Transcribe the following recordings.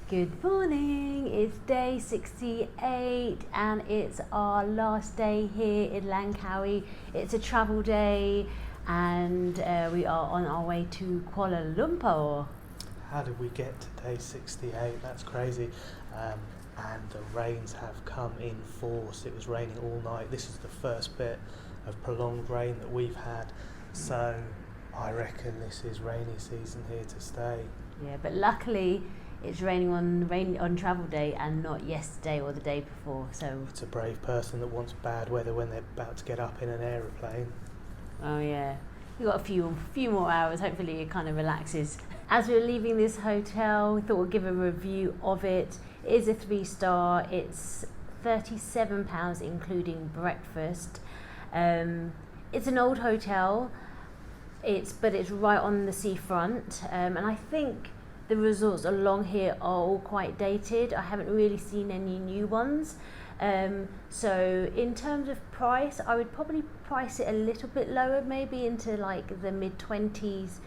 Good morning, it's day 68 and it's our last day here in Langkawi. It's a travel day and we are on our way to Kuala Lumpur. How did we get to day 68? That's crazy. And the rains have come in force. It was raining all night. This is the first bit of prolonged rain that we've had. So I reckon this is rainy season here to stay. Yeah, but luckily it's raining on travel day and not yesterday or the day before. So It's a brave person that wants bad weather when they're about to get up in an aeroplane. oh yeah, we've got a few more hours. Hopefully it kind of relaxes. As we're leaving this hotel, we thought we'd give a review of it. It is a 3-star. It's £37 including breakfast. It's an old hotel. But it's right on the seafront, and I think the resorts along here are all quite dated. I haven't really seen any new ones. So in terms of price, I would probably price it a little bit lower, maybe into like the mid-20s,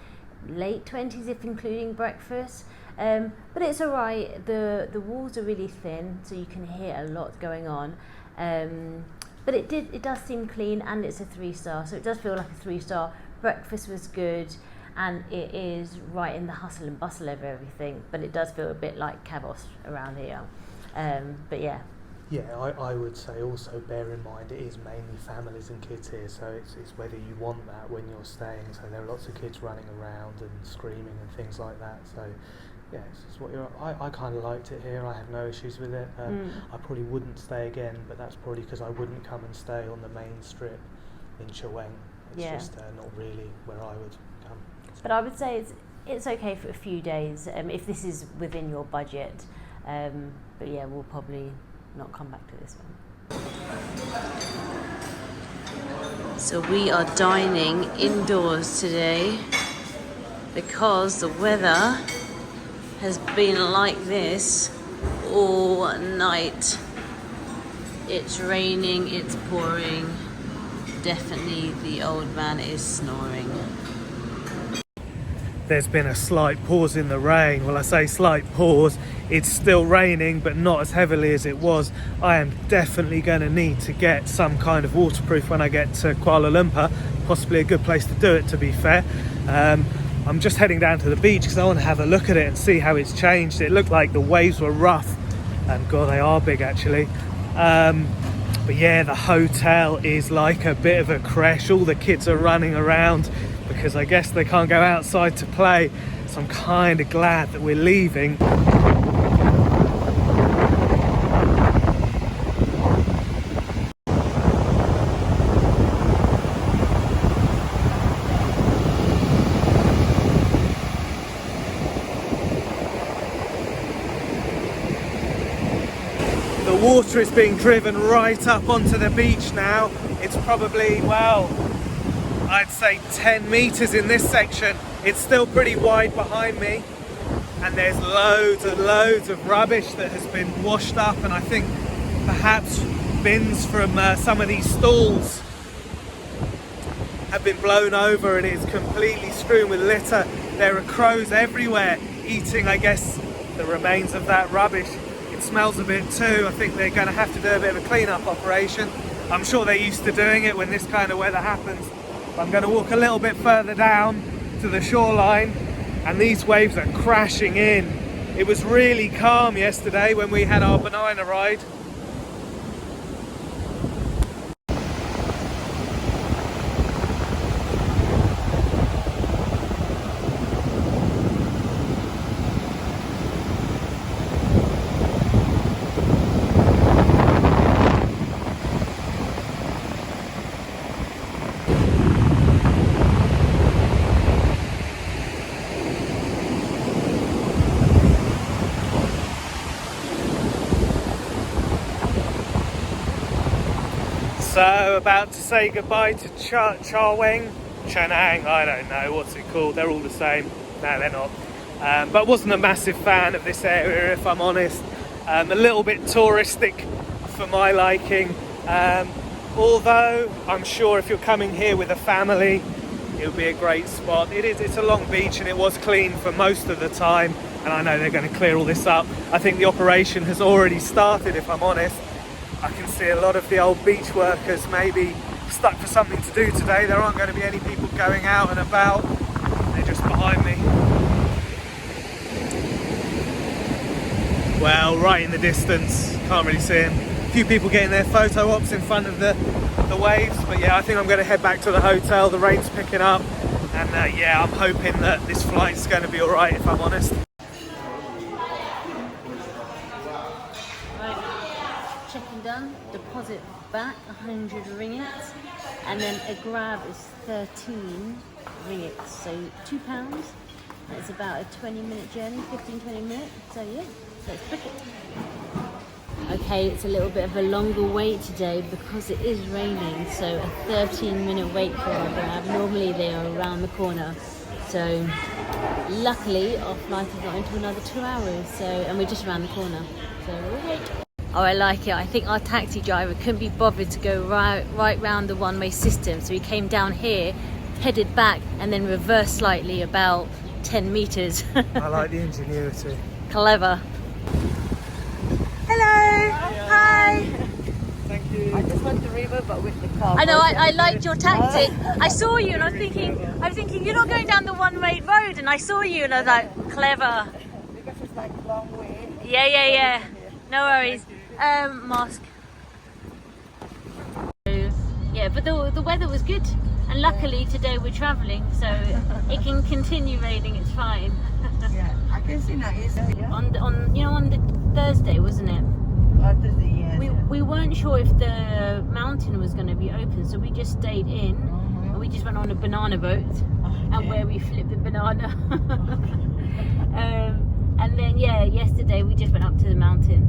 late 20s if including breakfast. But it's alright. The walls are really thin, so you can hear a lot going on. But it does seem clean, and it's a 3-star, so it does feel like a 3-star. Breakfast was good, and it is right in the hustle and bustle of everything, but it does feel a bit like Cabos around here. But yeah. Yeah, I would say also bear in mind it is mainly families and kids here, so it's whether you want that when you're staying. So there are lots of kids running around and screaming and things like that. So yeah, it's what I kind of liked it here. I have no issues with it. I probably wouldn't stay again, but that's probably because I wouldn't come and stay on the main strip in Chaweng. It's just not really where I would come. But I would say it's okay for a few days if this is within your budget. But yeah, we'll probably not come back to this one. So we are dining indoors today because the weather has been like this all night. It's raining, it's pouring. Definitely the old man is snoring. There's been a slight pause in the rain. Well, I say slight pause. It's still raining, but not as heavily as it was. I am definitely going to need to get some kind of waterproof when I get to Kuala Lumpur. Possibly a good place to do it, to be fair. I'm just heading down to the beach because I want to have a look at it and see how it's changed. It looked like the waves were rough, and God, they are big actually. But yeah, the hotel is like a bit of a creche. All the kids are running around because I guess they can't go outside to play. So I'm kind of glad that we're leaving. The water is being driven right up onto the beach now. It's probably, well, I'd say 10 meters in this section. It's still pretty wide behind me, and there's loads and loads of rubbish that has been washed up, and I think perhaps bins from some of these stalls have been blown over, and it's completely strewn with litter. There are crows everywhere eating, I guess, the remains of that rubbish. It smells a bit too. I think they're going to have to do a bit of a clean-up operation. I'm sure they're used to doing it when this kind of weather happens. I'm going to walk a little bit further down to the shoreline, and these waves are crashing in. It was really calm yesterday when we had our banana ride. So about to say goodbye to Chaweng, Chanang, I don't know, what's it called? They're all the same. No, they're not. But wasn't a massive fan of this area, if I'm honest. A little bit touristic for my liking. Although I'm sure if you're coming here with a family, it would be a great spot. It's a long beach and it was clean for most of the time. and I know they're going to clear all this up. I think the operation has already started, if I'm honest. I can see a lot of the old beach workers maybe stuck for something to do today. There aren't going to be any people going out and about. They're just behind me. Well, right in the distance, can't really see them. A few people getting their photo ops in front of the waves, but yeah, I think I'm going to head back to the hotel. The rain's picking up, and yeah, I'm hoping that this flight's going to be all right, if I'm honest. Right, checking done. Deposit back 100 ringgits, and then a grab is 13 ringgits, so £2. It's about a 20-minute journey, 15-20 minutes. So yeah, so it's quick. Okay, it's a little bit of a longer wait today because it is raining, so a 13-minute wait for our grab. Normally they are around the corner, so luckily our flight is not until another 2 hours, so, and we're just around the corner, so we'll wait. Oh, I like it. I think our taxi driver couldn't be bothered to go right round the one-way system, so he came down here, headed back, and then reversed slightly about 10 meters. I like the ingenuity. Clever. Hello. Hi. Thank you. I just went to the river, but with the car. I know. I liked your tactic. I saw you, and I was thinking, you're not going down the one-way road, and I saw you, and I was like, clever. Because it's like a long way. Yeah. No worries. Mask. Yeah, but the weather was good, and luckily today we're travelling, so it can continue raining. It's fine. Yeah, I can see now. It's On the Thursday, wasn't it? Thursday, yes. We weren't sure if the mountain was going to be open, so we just stayed in. And we just went on a banana boat, and where we flipped the banana. And then yesterday we just went up to the mountain.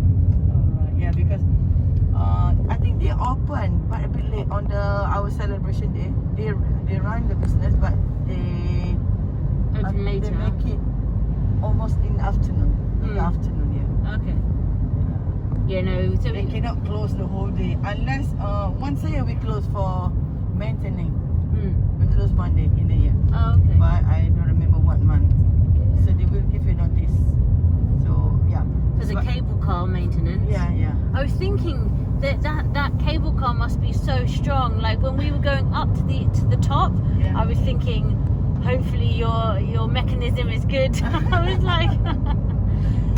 Yeah, because I think they open, but a bit late on our celebration day. They run the business, but they Open later. They make it almost in the afternoon. In the afternoon, yeah. Okay. Yeah, no. So They cannot close the whole day unless once a year we close for maintaining. We close Monday in a year. Oh, okay. But I don't remember what month. So they will give you notice. So yeah. For the cable car maintenance. Yeah. I was thinking that cable car must be so strong. Like when we were going up to the top, I was thinking, hopefully your mechanism is good. I was like,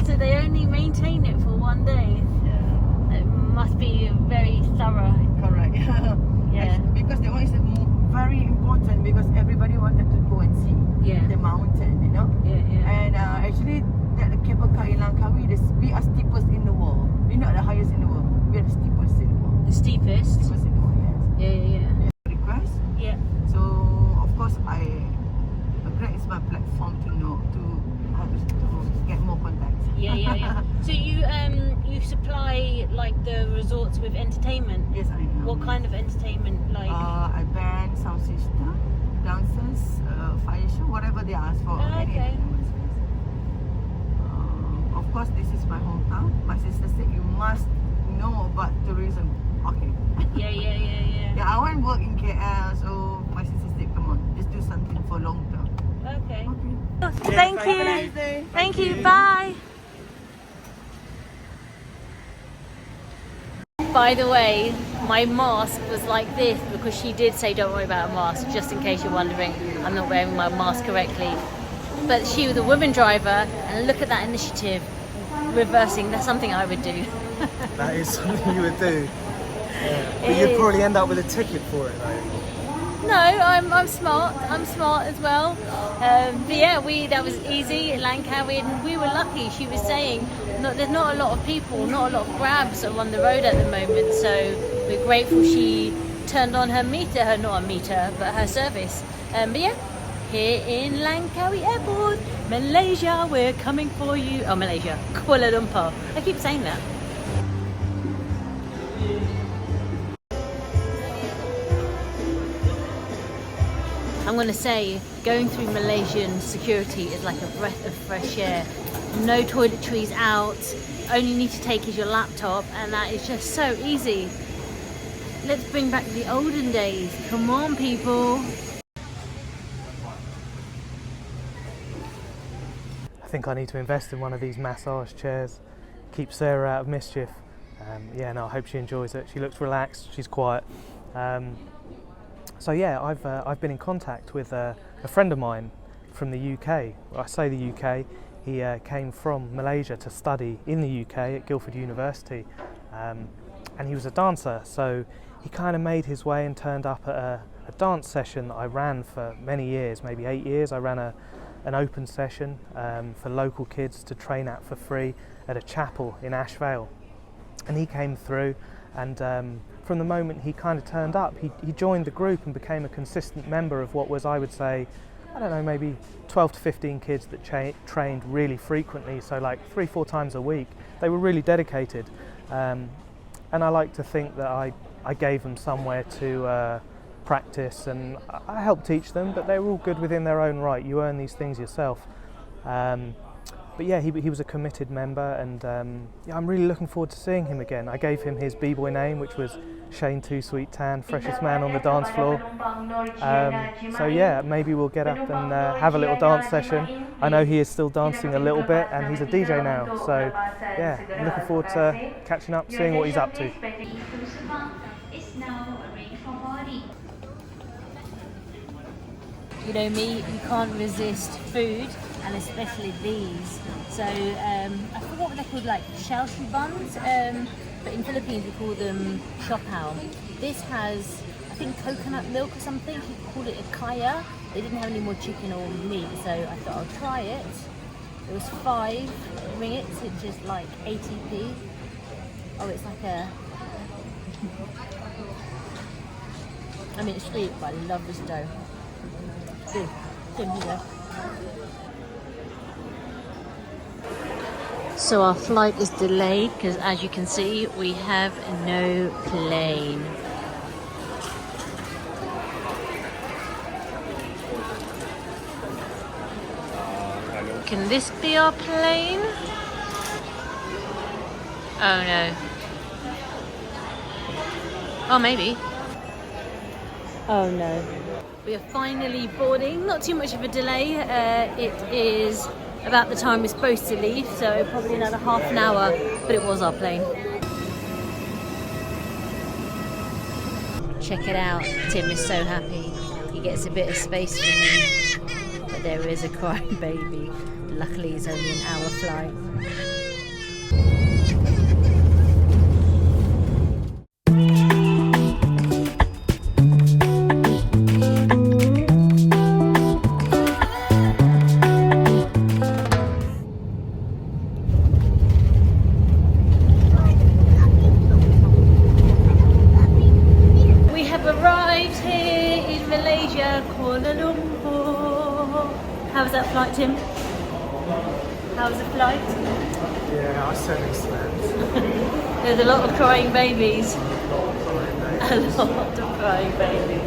so they only maintain it for one day. Yeah. It must be very thorough. Correct. Yeah. Because that one is very important because everybody wanted to go and see the mountain, you know. Yeah. And actually, that cable car in Langkawi, we are steepest in the world. We're not the highest in the world. We are the steepest in the world. The steepest. Steepest in the world, yes. Yeah. Request. Yeah. So of course, Grab is my platform to get more contacts. Yeah. So you supply like the resorts with entertainment? Yes, I know. What kind of entertainment? Like I band, sound system, dancers, fire show, whatever they ask for. Any okay. entertainment space. Of course, this is my hometown. My sister said you must know about tourism. Okay. Yeah. Yeah, I want to work in KL, so my sister said, come on, just do something for long term. Okay. Okay. Thank Have a you. nice day. Thank you. Bye. By the way, my mask was like this because she did say don't worry about a mask, just in case you're wondering. I'm not wearing my mask correctly. But she was a woman driver, and look at that initiative. Reversing, that's something I would do. That is something you would do. Yeah. But you'd probably end up with a ticket for it though. No, I'm smart. I'm smart as well. But yeah, that was easy at Langkawi, and we were lucky. She was saying there's not a lot of people, not a lot of grabs are on the road at the moment. So we're grateful she turned on her meter, not a meter, but her service. But yeah, here in Langkawi Airport, Malaysia, we're coming for you. Oh, Malaysia, Kuala Lumpur. I keep saying that. I'm going to say going through Malaysian security is like a breath of fresh air. No toiletries out, only you need to take is your laptop, and that is just so easy. Let's bring back the olden days. Come on, people. I think I need to invest in one of these massage chairs, keep Sarah out of mischief. Yeah, no, I hope she enjoys it. She looks relaxed, she's quiet. So yeah, I've been in contact with a friend of mine from the UK. I say the UK, he came from Malaysia to study in the UK at Guildford University, and he was a dancer, so he kind of made his way and turned up at a dance session that I ran for many years, maybe 8 years. I ran an open session for local kids to train at for free at a chapel in Ashvale. And he came through, and from the moment he kind of turned up, he joined the group and became a consistent member of what was, I would say, I don't know, maybe 12 to 15 kids that trained really frequently, so like 3-4 times a week. They were really dedicated, and I like to think that I gave them somewhere to practice, and I helped teach them, but they were all good within their own right. You earn these things yourself. But yeah, he was a committed member, and yeah, I'm really looking forward to seeing him again. I gave him his b-boy name, which was Shane Too Sweet Tan, freshest man on the dance floor. So yeah, maybe we'll get up and have a little dance session. I know he is still dancing a little bit, and he's a DJ now, so yeah, I'm looking forward to catching up, seeing what he's up to. You know me, you can't resist food, and especially these. So I forgot what they're called, like shell shoe buns, but in Philippines we call them siopao. This has, I think, coconut milk or something. You call it a kaya. They didn't have any more chicken or meat, so I thought I'll try it. It was 5 ringgits, which is like 80p. Oh, it's like a... I mean, it's sweet, but I love this dough. Good. Good, here you go. So our flight is delayed because, as you can see, we have no plane. Can this be our plane? Oh no. Oh, maybe. Oh no. We are finally boarding. Not too much of a delay. It is about the time we're supposed to leave, so probably another half an hour, but it was our plane. Check it out. Tim is so happy. He gets a bit of space for me, but there is a crying baby. Luckily it's only an hour flight. Kuala Lumpur. How was that flight, Tim? How was the flight? Yeah, I certainly slept. There's a lot of crying babies. A lot of crying babies.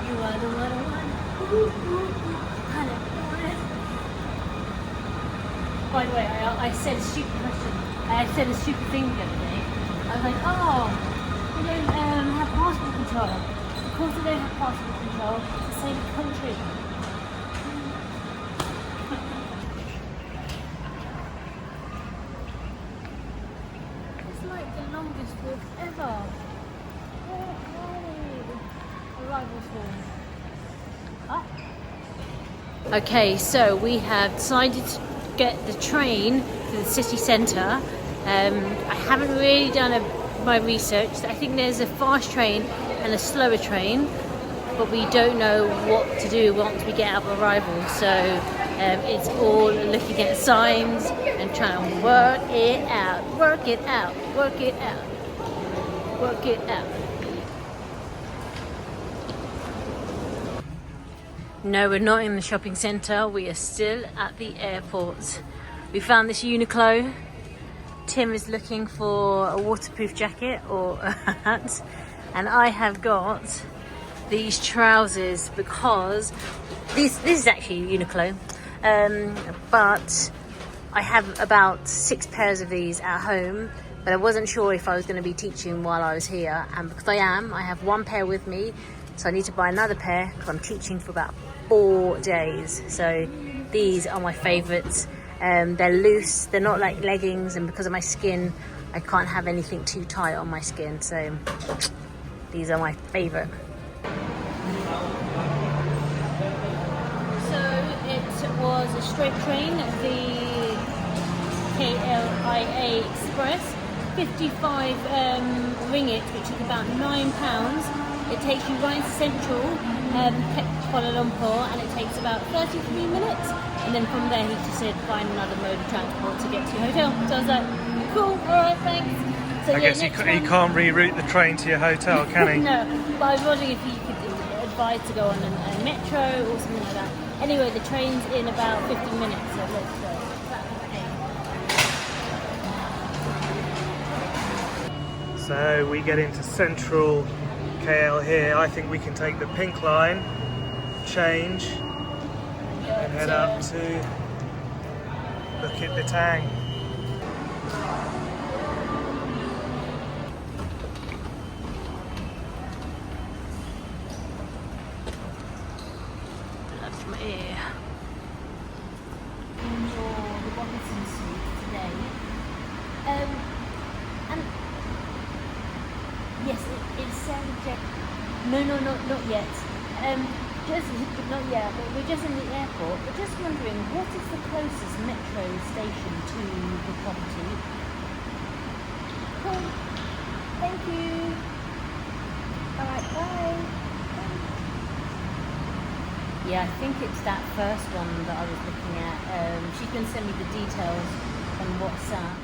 You are the one. By the way, I said a stupid question. I said a stupid thing the other day. I was like, oh, they don't have passport control. Of course they don't have passport control. It's the same country. It's like the longest walk ever. Arrival form. Ah. Okay, so we have decided to get the train to the city centre. I haven't really done my research. I think there's a fast train and a slower train, but we don't know what to do once we get out of arrival. So it's all looking at signs and trying to work it out, work it out, work it out, work it out. No, we're not in the shopping centre. We are still at the airport. We found this Uniqlo. Tim is looking for a waterproof jacket or a hat. And I have got these trousers because this is actually Uniqlo. But I have about 6 pairs of these at home but I wasn't sure if I was going to be teaching while I was here, and because I have one pair with me, so I need to buy another pair because I'm teaching for about 4 days. So these are my favourites. They're loose, they're not like leggings, and because of my skin I can't have anything too tight on my skin, so these are my favourite. So it was a straight train, the KLIA Express, 55 ringgit, which is about £9. It takes you right to central Kuala Lumpur, and it takes about 33 minutes. And then from there, he just said find another mode of transport to get to your hotel. So I was like, cool, alright, thanks. So I guess he can't reroute the train to your hotel, can he? No, but I was wondering if he could advise to go on a metro or something like that. Anyway, the train's in about 15 minutes, so let's go. So we get into central KL here. I think we can take the pink line, change, and head up to Bukit Bintang. Yes, it sounds no, not yet. Not yet, but we're just in the airport. We're just wondering, what is the closest metro station to the property? Cool. Thank you. Alright, bye. Yeah, I think it's that first one that I was looking at. She can send me the details on WhatsApp.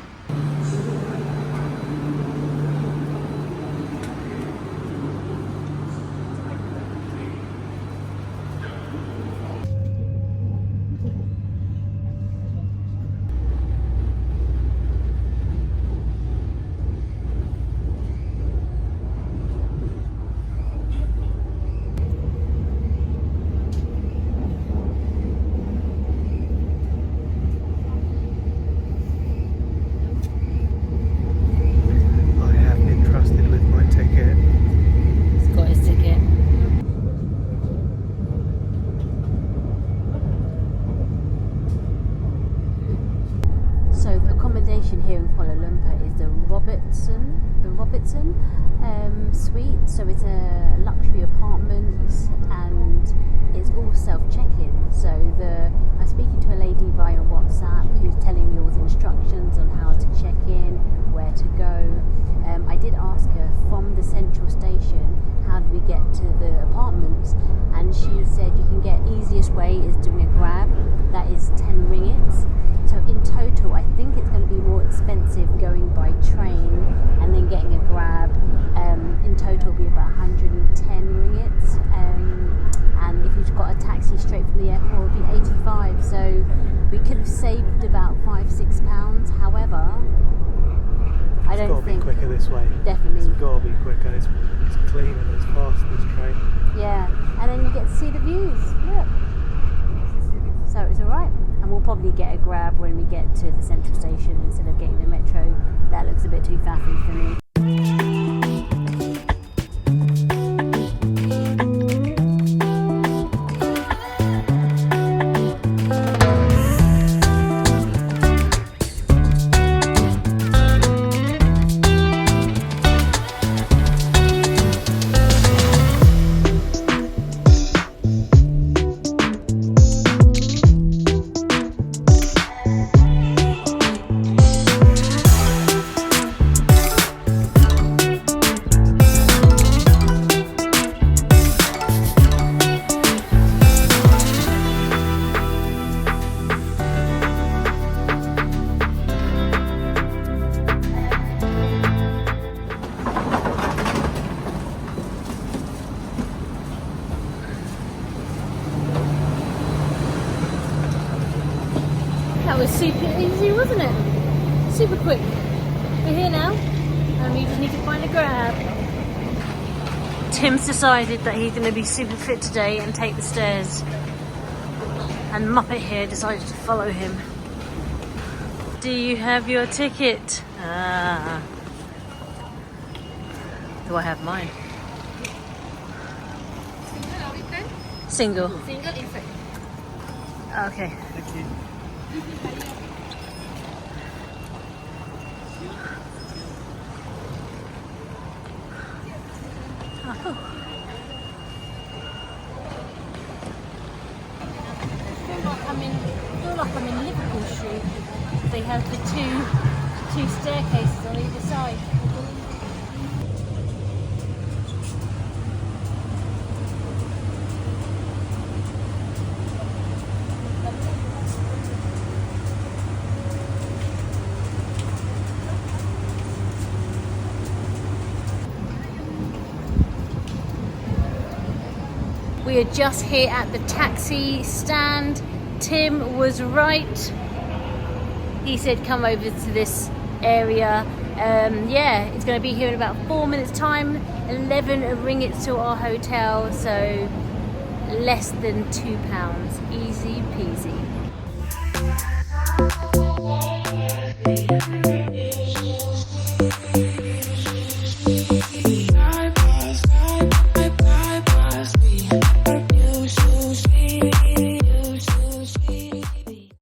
Here in Kuala Lumpur is the Robertson suite. So it's a luxury apartment and it's all self-check-in. So I'm speaking to a lady via WhatsApp who's telling me all the instructions on how to check in, where to go. I did ask her from the central station, how do we get to the apartments? And she said you can get easiest way is doing a grab. That is 10 ringgits. So in total, I think it's going to be more expensive going by train and then getting a grab. In total, it'll be about 110 ringgits. And if you've got a taxi straight from the airport, it'll be 85. So we could have saved about £5-6. However, I don't think it's got to be quicker this way. Definitely, it's got to be quicker. It's clean and it's fast, this train. Yeah, and then you get to see the views. Look. So it's alright. And we'll probably get a grab when we get to the central station instead of getting the metro. That looks a bit too faffy for me. That was super easy, wasn't it? Super quick. We're here now, and we just need to find a grab. Tim's decided that he's going to be super fit today and take the stairs. And Muppet here decided to follow him. Do you have your ticket? Ah. do I have mine? Single. Single inside. Okay. Thank you. Oh, cool. I feel like I'm in Liverpool Street. They have the two staircases on either side. We are just here at the taxi stand. Tim was right. He said come over to this area. Yeah, it's going to be here in about 4 minutes time. 11 ringgits to our hotel, so less than £2. Easy peasy.